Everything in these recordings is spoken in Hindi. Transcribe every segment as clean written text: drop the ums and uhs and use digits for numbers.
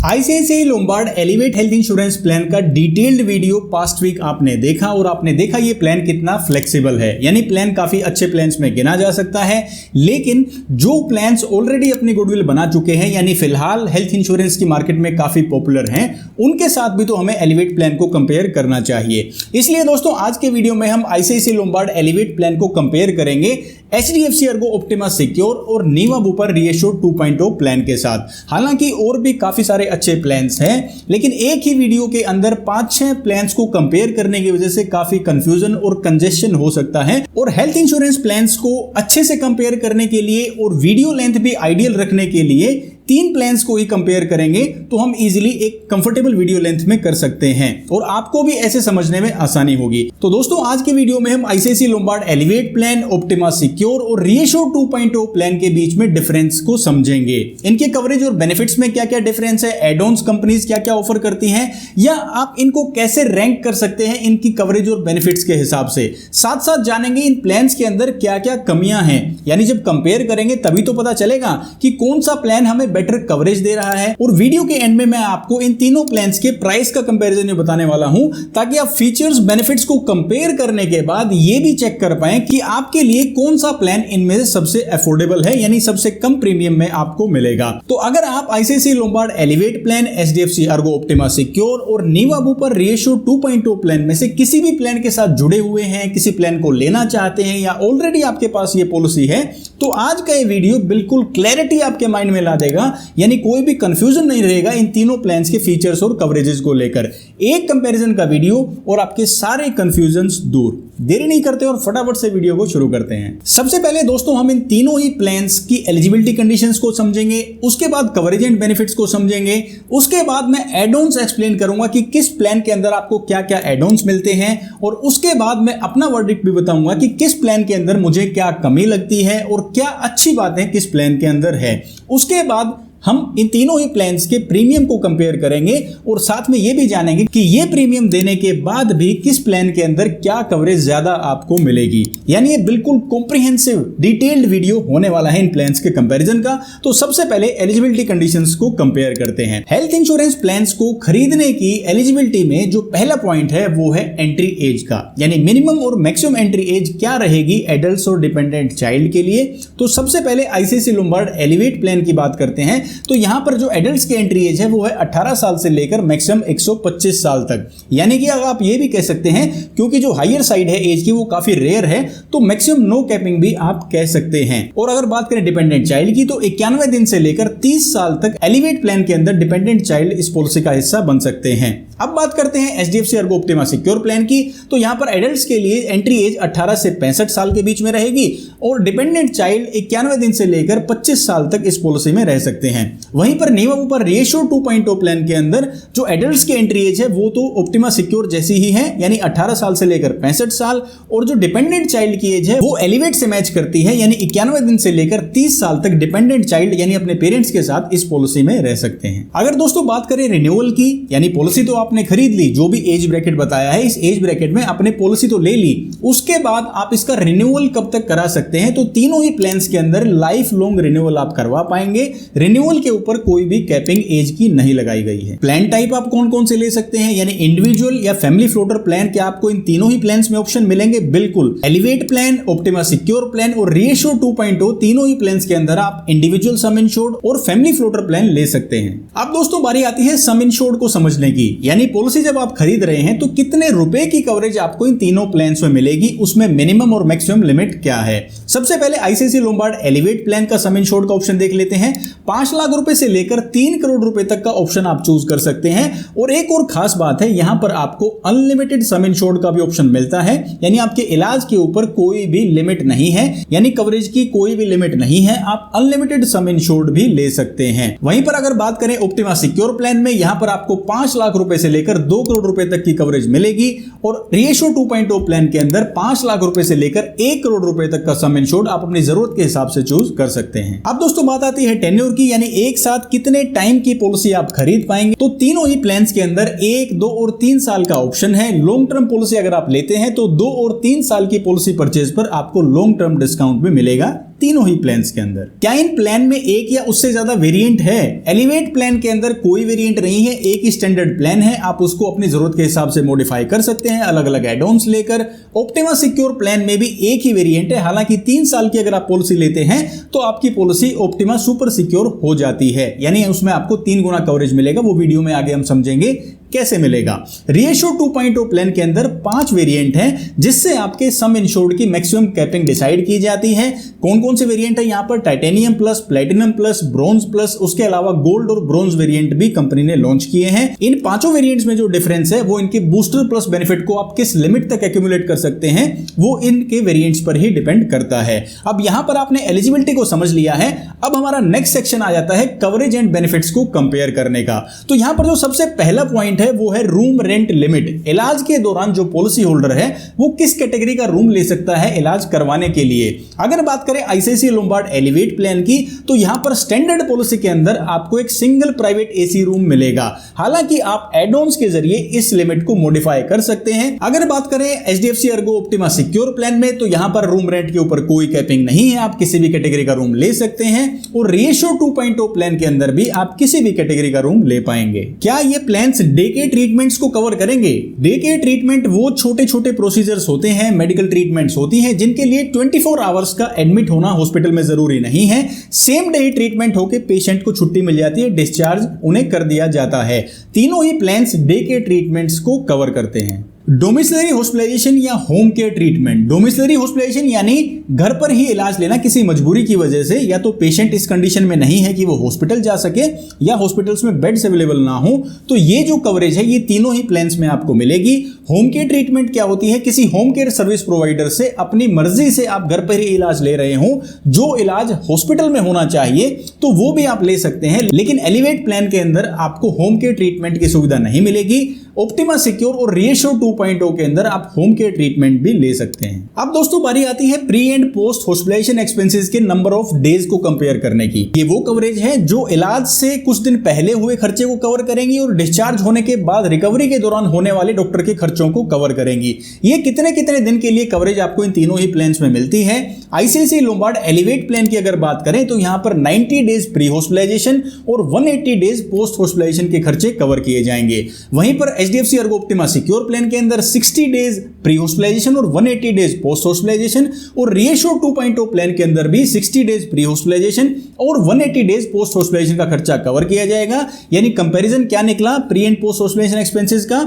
ICICI Lombard elevate health insurance plan का डिटेल्ड वीडियो पास्ट वीक आपने देखा और आपने देखा ये प्लान कितना फ्लेक्सिबल है। यानी प्लान काफी अच्छे प्लान्स में गिना जा सकता है, लेकिन जो प्लान्स ऑलरेडी अपनी गुडविल बना चुके हैं यानी फिलहाल हेल्थ इंश्योरेंस की मार्केट में काफी पॉपुलर हैं, उनके साथ भी तो हमें एलिवेट प्लान को कंपेयर करना चाहिए। इसलिए दोस्तों आज के वीडियो में हम आईसीआईसीआई लोम्बार्ड एलिवेट प्लान को कंपेयर करेंगे एचडीएफसी अर्गो ऑप्टिमा सिक्योर और नीवा बुपर रीएश्योर 2.0 प्लान के साथ। हालांकि और भी काफी सारे अच्छे प्लान्स हैं, लेकिन एक ही वीडियो के अंदर 5-6 प्लान्स को कंपेयर करने की वजह से काफी कंफ्यूजन और कंजेशन हो सकता है। और हेल्थ इंश्योरेंस प्लान्स को अच्छे से कंपेयर करने के लिए और वीडियो लेंथ भी आइडियल रखने के लिए 3 प्लान्स को ही कंपेयर करेंगे तो हम इजीली एक कंफर्टेबल वीडियो लेंथ में कर सकते हैं और आपको भी ऐसे समझने में आसानी होगी। तो दोस्तों आज के वीडियो में हम ICICI Lombard elevate plan, optima secure और रीएश्योर 2.0 प्लान के बीच में डिफरेंस को समझेंगे। इनके कवरेज और बेनिफिट्स में क्या क्या डिफरेंस है, एड-ऑन्स कंपनीज क्या क्या ऑफर करती हैं, या आप इनको कैसे रैंक कर सकते हैं इनकी कवरेज और बेनिफिट्स के हिसाब से। साथ साथ जानेंगे इन प्लान्स के अंदर क्या क्या कमियां हैं, यानी जब कंपेयर करेंगे तभी तो पता चलेगा कि कौन सा प्लान हमें बेटर कवरेज दे रहा है। और वीडियो के एंड में मैं आपको इन तीनों प्लान्स के प्राइस का कंपैरिजन बताने वाला हूं, ताकि आप फीचर्स बेनिफिट्स को कंपेयर करने के बाद ये भी चेक कर पाएं कि आपके लिए कौन सा प्लान इनमें से सबसे अफोर्डेबल है, यानी सबसे कम प्रीमियम में आपको मिलेगा। तो अगर आप ICICI Lombard elevate plan, HDFC Ergo Optima secure और नीवा बुपर रीएश्योर 2.0 प्लान में से किसी भी प्लान के साथ जुड़े हुए हैं, किसी प्लान को लेना चाहते हैं या ऑलरेडी आपके पास ये पॉलिसी है, तो आज का ये वीडियो बिल्कुल क्लैरिटी आपके माइंड में ला देगा, यानी कोई भी कंफ्यूजन नहीं रहेगा इन तीनों प्लान्स के फीचर्स और कवरेजेस को लेकर। एक कंपैरिजन का वीडियो और आपके सारे कंफ्यूजन्स दूर। देरी नहीं करते और फटाफट से वीडियो को शुरू करते हैं। सबसे पहले दोस्तों हम इन तीनों ही प्लान्स की एलिजिबिलिटी कंडीशंस को समझेंगे, उसके बाद कवरेज एंड बेनिफिट्स को समझेंगे, उसके बाद मैं एड-ऑन्स एक्सप्लेन करूंगा कि किस प्लान के अंदर आपको क्या क्या एड-ऑन्स मिलते हैं, और उसके बाद मैं अपना वर्डिक्ट भी बताऊंगा कि किस प्लान के अंदर मुझे क्या कमी लगती है और क्या अच्छी बातें किस प्लान के अंदर है। उसके बाद हम इन तीनों ही प्लान्स के प्रीमियम को कंपेयर करेंगे और साथ में ये भी जानेंगे कि ये प्रीमियम देने के बाद भी किस प्लान के अंदर क्या कवरेज ज्यादा आपको मिलेगी। यानी ये बिल्कुल कॉम्प्रिहेंसिव डिटेल्ड वीडियो होने वाला है इन प्लान्स के कंपैरिजन का। तो सबसे पहले एलिजिबिलिटी कंडीशंस को कंपेयर करते हैं। हेल्थ इंश्योरेंस प्लान्स को खरीदने की एलिजिबिलिटी में जो पहला पॉइंट है वो है एंट्री एज का, यानी मिनिमम और मैक्सिमम एंट्री एज क्या रहेगी एडल्ट्स और डिपेंडेंट चाइल्ड के लिए। तो सबसे पहले आईसीआईसीआई लोम्बार्ड एलिवेट प्लान की बात करते हैं, तो यहां पर जो एडल्ट्स की एंट्री एज है वो है 18 साल से लेकर मैक्सिमम 125 साल तक। यानी कि अगर आप ये भी कह सकते हैं, क्योंकि जो हायर साइड है एज की वो काफी रेयर है, तो मैक्सिमम नो कैपिंग भी आप कह सकते हैं। और अगर बात करें डिपेंडेंट चाइल्ड की, तो 91 दिन से लेकर 30 साल तक एलिवेट प्लान के अंदर डिपेंडेंट चाइल्ड इस पॉलिसी का हिस्सा बन सकते हैं। अब बात करते हैं HDFC Ergo Optima Secure plan की, तो यहां पर एडल्ट्स के लिए एंट्री एज 18 से 65 साल के बीच में रहेगी और डिपेंडेंट चाइल्ड 91 दिन से लेकर 25 साल तक इस पॉलिसी में रह सकते हैं। वहीं पर नीवा बुपर रीएश्योर 2.0 प्लान के अंदर जो एडल्ट्स की एंट्री एज है वो तो ऑप्टिमा सिक्योर जैसी ही है, यानी 18 साल से लेकर 65 साल, और जो डिपेंडेंट चाइल्ड की एज है वो एलिवेट से मैच करती है, यानी 91 दिन से लेकर 30 साल तक डिपेंडेंट चाइल्ड यानी अपने पेरेंट्स के साथ इस पॉलिसी में रह सकते हैं। अगर दोस्तों बात करें रिन्यूअल की, यानी पॉलिसी तो आपने खरीद ली, जो भी एज ब्रैकेट बताया है इस एज ब्रैकेट में आपने पॉलिसी तो ले ली, उसके बाद आप इसका रिन्यूअल कब तक करा सकते हैं, तो तीनों ही प्लान्स के अंदर लाइफ लॉन्ग रिन्यूअल आप करवा पाएंगे। रिन्यूअल के ऊपर कोई भी कैपिंग एज की नहीं लगाई गई है। प्लान टाइप आप कौन कौन से ले सकते हैं, यानी इंडिविजुअल या फैमिली फ्लोटर प्लान, क्या आपको इन तीनों ही प्लान्स में ऑप्शन मिलेंगे? बिल्कुल। Elevate plan, optima Secure plan और रीएश्योर 2.0 तीनों ही प्लान्स के अंदर आप इंडिविजुअल सम इंश्योर्ड और फैमिली फ्लोटर प्लान ले सकते हैं। अब दोस्तों बारी आती है सम इंश्योर्ड को समझने की, यानी पॉलिसी जब आप खरीद रहे हैं तो कितने रुपए की कवरेज आपको इन तीनों प्लान्स में मिलेगी, उसमें मिनिमम और मैक्सिमम लिमिट क्या है। सबसे पहले आईसीआईसीआई लोम्बार्ड एलिवेट प्लान का सम इंश्योर्ड का ऑप्शन देख लेते हैं। 5 लाख रुपए से लेकर 3 करोड़ रुपए तक का ऑप्शन आप चूज कर सकते हैं। और एक और खास बात है, यहां पर आपको अनलिमिटेड सम इंश्योर्ड का भी ऑप्शन मिलता है, यानी आपके इलाज के ऊपर कोई भी लिमिट नहीं है, यानी कवरेज की कोई भी लिमिट नहीं है, आप अनलिमिटेड सम इंश्योर्ड भी ले सकते हैं। वहीं पर अगर बात करें ऑप्टिमा सिक्योर प्लान में, यहां पर आपको 5 लाख रुपए से लेकर 2 करोड़ रुपए तक की कवरेज मिलेगी, और रीएश्योर 2.0 प्लान के अंदर 5 लाख रुपए से लेकर 1 करोड़ रुपए तक का सम इंश्योर्ड आप अपनी जरूरत के हिसाब से चूज कर सकते हैं। अब दोस्तों बात आती है टेन्योर की, यानी एक साथ कितने टाइम की पॉलिसी आप खरीद पाएंगे। तो तीनों ही प्लान्स के अंदर 1, 2 और 3 साल का ऑप्शन है। लॉन्ग टर्म पॉलिसी अगर आप लेते हैं तो 2 और 3 साल की पॉलिसी परचेज पर आपको लॉन्ग टर्म डिस्काउंट भी मिलेगा तीनों ही प्लान्स के अंदर। क्या इन प्लान में एक या उससे ज्यादा वेरिएंट है? एलिवेट प्लान के अंदर कोई वेरिएंट नहीं है, एक ही स्टैंडर्ड प्लान है। आप उसको अपनी जरूरत के हिसाब से मॉडिफाई कर सकते हैं अलग अलग एड ऑन्स लेकर। ऑप्टिमा सिक्योर प्लान में भी एक ही वेरिएंट है, हालांकि 3 साल की अगर आप पॉलिसी लेते हैं तो आपकी पॉलिसी ऑप्टिमा सुपर सिक्योर हो जाती है, यानी उसमें आपको 3 गुना कवरेज मिलेगा। वो वीडियो में आगे हम समझेंगे कैसे मिलेगा। रिएश्योर 2.0 प्लान के अंदर 5 वेरिएंट हैं, जिससे आपके सम इंश्योर्ड की मैक्सिमम कैपिंग डिसाइड की जाती है। कौन कौन से वेरिएंट है? यहां पर titanium plus, platinum plus, bronze plus, उसके अलावा गोल्ड और ब्रॉन्ज वेरिएंट भी कंपनी ने लॉन्च किए हैं। इन 5 वेरिएंट्स में जो डिफरेंस है वो इनके बूस्टर प्लस बेनिफिट को आप किस लिमिट तक एक्यूमुलेट कर सकते हैं, वो इनके वेरिएंट्स पर ही डिपेंड करता है। अब यहां पर आपने एलिजिबिलिटी को समझ लिया है। अब हमारा नेक्स्ट सेक्शन आ जाता है कवरेज एंड बेनिफिट्स को कंपेयर करने का। तो यहां पर जो सबसे पहला पॉइंट है वो है रूम रेंट लिमिट। इलाज के दौरान जो पॉलिसी होल्डर है वो किस कैटेगरी का रूम ले सकता है इलाज करवाने के लिए। अगर बात करें आईसीआईसीआई लोम्बार्ड एलिवेट प्लान की, तो यहां पर स्टैंडर्ड पॉलिसी के अंदर आपको एक सिंगल प्राइवेट एसी रूम मिलेगा। हालांकि आप एड ऑन्स के जरिए इस लिमिट को मॉडिफाई कर सकते हैं। अगर बात करें HDFC Ergo Optima Secure plan में, तो यहां पर रूम रेंट के ऊपर कोई कैपिंग नहीं है, आप किसी भी कैटेगरी का रूम ले सकते हैं। और रिएश्योर 2.0 प्लान के अंदर भी आप किसी भी कैटेगरी का रूम ले पाएंगे। क्या ये प्लान्स डे के ट्रीटमेंट्स को कवर करेंगे? डे के ट्रीटमेंट वो छोटे छोटे प्रोसीजर्स होते हैं, मेडिकल ट्रीटमेंट्स होती हैं, जिनके लिए 24 आवर्स का एडमिट होना हॉस्पिटल में जरूरी नहीं है। सेम डे ट्रीटमेंट होकर पेशेंट को छुट्टी मिल जाती है, डिस्चार्ज उन्हें कर दिया जाता है। तीनों ही प्लान्स डे के ट्रीटमेंट्स को कवर करते हैं। डोमिसिलरी हॉस्पिटलाइजेशन या home care treatment. Domiciliary hospitalisation यानी घर पर ही इलाज लेना किसी मजबूरी की वजह से, या तो पेशेंट इस कंडीशन में नहीं है कि वो हॉस्पिटल जा सके या हॉस्पिटल्स में बेड्स अवेलेबल ना हो, तो ये जो कवरेज है ये तीनों ही प्लान्स में आपको मिलेगी। होम केयर ट्रीटमेंट क्या होती है? किसी होम केयर सर्विस प्रोवाइडर से अपनी मर्जी से आप घर पर ही इलाज ले रहे हो, जो इलाज हॉस्पिटल में होना चाहिए तो वो भी आप ले सकते हैं। लेकिन एलिवेट प्लान के अंदर आपको होम केयर ट्रीटमेंट की सुविधा नहीं मिलेगी। ऑप्टिमा सिक्योर और रिएश्योर 2.0 के अंदर आप होम केयर ट्रीटमेंट भी ले सकते हैं। अब दोस्तों बारी आती है pre and post hospitalization expenses के नंबर ऑफ डेज को कंपेयर करने की। ये वो कवरेज है जो इलाज से कुछ दिन पहले हुए खर्चे को कवर करेंगी और डिस्चार्ज होने के बाद रिकवरी के दौरान होने वाले डॉक्टर के खर्चों को कवर करेंगी। ये कितने कितने दिन के लिए कवरेज आपको इन तीनों ही प्लान्स में मिलती है। आईसीआईसीआई लोम्बार्ड एलिवेट प्लान की अगर बात करें तो यहां पर 90 डेज प्री हॉस्पिटलाइजेशन और 180 डेज पोस्ट हॉस्पिटलाइजेशन के खर्चे कवर किए जाएंगे। वहीं पर HDFC Ergo Optima Secure plan के अंदर 60 डेज प्री हॉस्पिटलाइजेशन और 180 डेज पोस्ट हॉस्पिटलाइजेशन, और रिएश्योर 2.0 प्लान के अंदर भी 60 डेज प्री हॉस्पिटलाइजेशन और 180 डेज पोस्ट हॉस्पिटलाइजेशन का खर्चा कवर किया जाएगा। यानी कंपैरिजन क्या निकला pre and post hospitalization expenses का?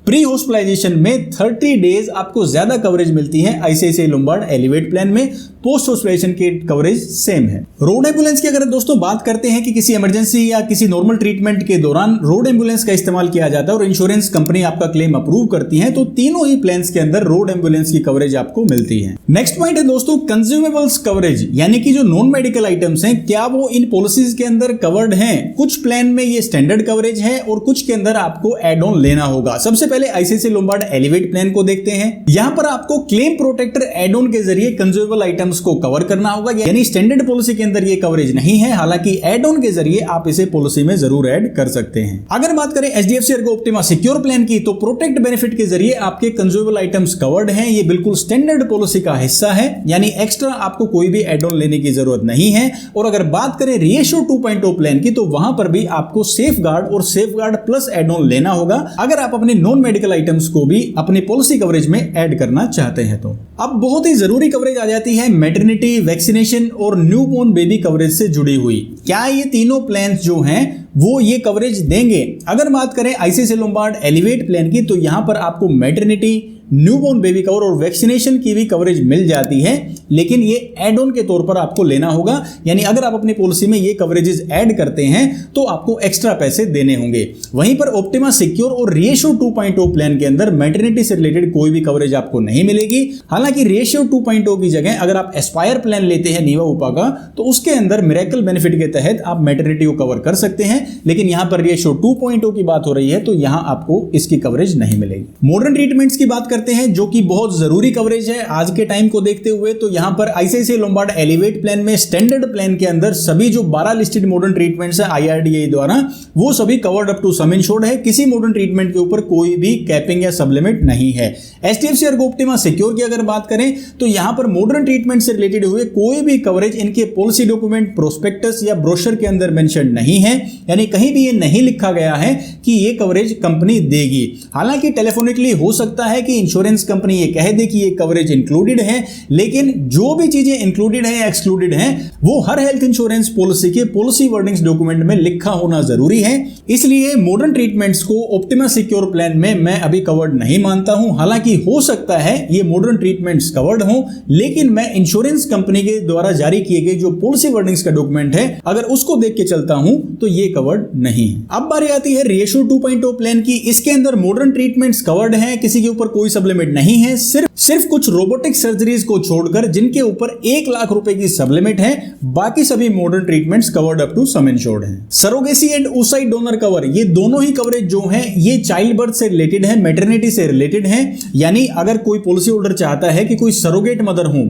प्री हॉस्पिटलाइजेशन में 30 डेज आपको ज्यादा कवरेज मिलती है आईसीआईसीआई लोम्बार्ड एलिवेट प्लान में, पोस्ट हॉस्पिटलाइजेशन की कवरेज सेम है। रोड एम्बुलेंस की अगर दोस्तों बात करते हैं कि किसी इमरजेंसी या किसी नॉर्मल ट्रीटमेंट के दौरान रोड एम्बुलेंस का इस्तेमाल किया जाता है और इंश्योरेंस कंपनी आपका क्लेम अप्रूव करती है, तो तीनों ही प्लान्स के अंदर रोड एम्बुलेंस की कवरेज आपको मिलती है। नेक्स्ट पॉइंट है दोस्तों कंज्यूमेबल्स कवरेज, यानी कि जो नॉन मेडिकल आइटम्स हैं क्या वो इन पॉलिसीज के अंदर कवर्ड हैं? कुछ प्लान में ये स्टैंडर्ड कवरेज है और कुछ के अंदर आपको एड ऑन लेना होगा। सबसे पहले आईसीआईसीआई लोम्बार्ड एलिवेट प्लान को देखते हैं। यहां पर आपको क्लेम प्रोटेक्टर एड ऑन के जरिए कंज्यूमेबल आइटम्स को कवर करना होगा, यानी स्टैंडर्ड पॉलिसी के अंदर ये कवरेज नहीं है, हालांकि एड ऑन के जरिए आप इसे पॉलिसी में जरूर ऐड कर सकते हैं। अगर बात करें HDFC Ergo Optima Secure plan की, तो प्रोटेक्ट बेनिफिट के जरिए आपके कंज्यूमेबल आइटम्स कवर्ड हैं। ये बिल्कुल स्टैंडर्ड पॉलिसी का हिस्सा है, यानी एक्स्ट्रा आपको कोई भी एड ऑन लेने की जरूरत नहीं है। और अगर बात करें रिएश्योर 2.0 प्लान की, तो वहां पर भी आपको सेफ गार्ड और safeguard plus add on लेना होगा, अगर आप अपने नॉन मेडिकल आइटम्स को भी अपनी पॉलिसी कवरेज में ऐड करना चाहते हैं। तो अब बहुत ही जरूरी कवरेज आ जाती है मैटरनिटी, वैक्सीनेशन और न्यूबॉर्न बेबी कवरेज से जुड़ी हुई। क्या ये तीनों प्लान्स जो हैं वो ये कवरेज देंगे? अगर बात करें आईसीआईसीआई लोम्बार्ड एलिवेट प्लान की, तो यहां पर आपको मैटरनिटी, न्यूबॉर्न बेबी कवर और वैक्सीनेशन की भी कवरेज मिल जाती है, लेकिन ये एड ऑन के तौर पर आपको लेना होगा। यानी अगर आप अपनी पॉलिसी में ये कवरेजेस ऐड करते हैं तो आपको एक्स्ट्रा पैसे देने होंगे। वहीं पर ऑप्टिमा सिक्योर और रिएश्योर 2.0 प्लान के अंदर मैटरनिटी से रिलेटेड कोई भी कवरेज आपको नहीं मिलेगी। हालांकि रिएश्योर 2.0 की जगह अगर आप एस्पायर प्लान लेते हैं नीवा उपा का, तो उसके अंदर मिरेकल बेनिफिट के तहत आप मैटरनिटी को कवर कर सकते हैं, लेकिन यहां पर रिएश्योर 2.0 की बात हो रही है तो यहां आपको इसकी कवरेज नहीं मिलेगी। मॉडर्न ट्रीटमेंट्स की बात करते हैं जो कि बहुत जरूरी कवरेज है आज के टाइम को देखते हुए। तो यहां पर आईसीआईसीआई लोम्बार्ड एलिवेट प्लान में स्टैंडर्ड प्लान के अंदर सभी जो 12 लिस्टेड मॉडर्न ट्रीटमेंट्स है IRDAI द्वारा, वो सभी covered up to sum insured है। किसी मॉडर्न ट्रीटमेंट के ऊपर कोई भी कैपिंग या सबलिमिट नहीं है। HDFC अर्गो ऑप्टिमा सिक्योर की अगर बात करें तो यहां पर मॉडर्न ट्रीटमेंट से रिलेटेड हुए कोई भी कवरेज इनके पॉलिसी डॉक्यूमेंट, प्रोस्पेक्टस या ब्रोशर के अंदर मेंशन नहीं है, यानी कहीं भी ये नहीं लिखा गया है कि ये कवरेज कंपनी देगी। हालांकि टेलीफोनिकली हो सकता है कि इंश्योरेंस कंपनी ये कह दे कि ये कवरेज इंक्लूडेड है, लेकिन जो भी चीजें इंक्लूडेड है या एक्सक्लूडेड है वो हर हेल्थ इंश्योरेंस पॉलिसी के पॉलिसी वर्डिंग्स डॉक्यूमेंट में लिखा होना जरूरी है। इसलिए मॉडर्न ट्रीटमेंट्स को ऑप्टिमा सिक्योर प्लान में मैं अभी कवर्ड नहीं मानता हूं। हालांकि हो सकता है ये मॉडर्न ट्रीटमेंट्स कवर्ड हो, लेकिन मैं इंश्योरेंस कंपनी के द्वारा जारी किए गए जो पॉलिसी वर्डिंग्स का डॉक्यूमेंट है अगर उसको देख के चलता हूं तो ये कवर्ड नहीं है। अब बारी आती है रेशियो 2.0 प्लान की। इसके अंदर मॉडर्न ट्रीटमेंट्स कवर्ड है, किसी के ऊपर कोई सबलिमिट नहीं है, सिर्फ कुछ रोबोटिक सर्जरीज को छोड़कर जिनके ऊपर 1 लाख रुपए की सबलिमिट है, बाकी सभी modern treatments covered up to sum insured है। Surrogacy and oocyte donor cover, ये दोनों ही कवरेज जो है ये चाइल्ड बर्थ से रिलेटेड है, मैटरनिटी से रिलेटेड है। यानी अगर कोई पॉलिसी होल्डर चाहता है कि कोई सरोगेट मदर हो,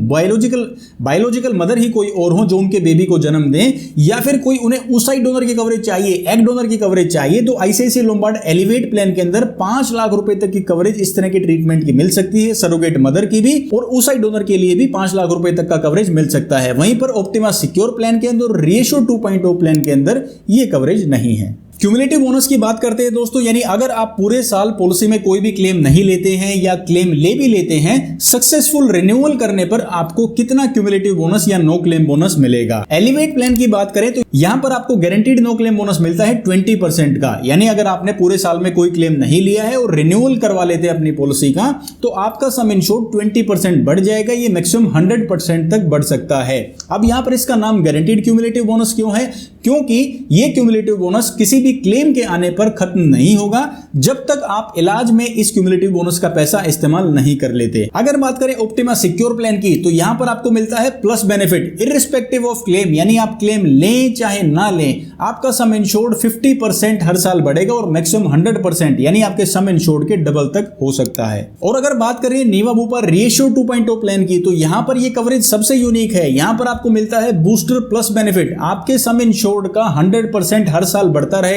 बायोलॉजिकल मदर ही कोई और हो जो उनके बेबी को जन्म दें, या फिर कोई उन्हें oocyte डोनर की कवरेज चाहिए, एग डोनर की कवरेज चाहिए, तो आईसीआईसीआई लोम्बार्ड एलिवेट प्लान के अंदर 5 लाख रुपए तक की कवरेज इस तरह की ट्रीटमेंट की मिल सकती है। सरोगेट मदर की भी और oocyte डोनर के लिए भी 5 लाख रुपए तक का कवरेज मिल सकता है। वहीं पर ऑप्टिमा सिक्योर प्लान के अंदर, रेशियो 2.0 प्लान के अंदर ये कवरेज नहीं है। क्यूमुलेटिव बोनस की बात करते हैं दोस्तों, यानी अगर आप पूरे साल पॉलिसी में कोई भी क्लेम नहीं लेते हैं या क्लेम ले भी लेते हैं, सक्सेसफुल रिन्यूअल करने पर आपको कितना क्यूमुलेटिव बोनस या नो क्लेम बोनस मिलेगा। एलिवेट प्लान की बात करें तो यहां पर आपको गारंटीड नो क्लेम बोनस मिलता है 20% का। यानी अगर आपने पूरे साल में कोई क्लेम नहीं लिया है और रिन्यूअल करवा लेते हैं अपनी पॉलिसी का, तो आपका सम इंश्योर्ड 20% बढ़ जाएगा। ये मैक्सिमम 100% तक बढ़ सकता है। अब यहां पर इसका नाम गारंटीड क्यूमुलेटिव बोनस क्यों है? क्योंकि ये क्यूमुलेटिव बोनस किसी भी क्लेम के आने पर खत्म नहीं होगा जब तक आप इलाज में इस क्यूमुलेटिव बोनस का पैसा इस्तेमाल नहीं कर लेते। अगर बात करें ऑप्टिमा सिक्योर प्लान की, तो यहां पर आपको मिलता है plus benefit irrespective of claim, यानी आप क्लेम लें चाहे ना लें, आपका सम इंश्योर्ड 50% हर साल बढ़ेगा और मैक्सिमम 100%, यानी आपके सम इंश्योर्ड के डबल तक हो सकता है। और अगर बात करें नीवा बुपा रेशियो 2.0 प्लान की, तो यहां पर यह कवरेज सबसे यूनिक है। यहां पर आपको मिलता है बूस्टर प्लस बेनिफिट, आपके सम इंश्योर्ड का 100% हर साल बढ़ता रहेगा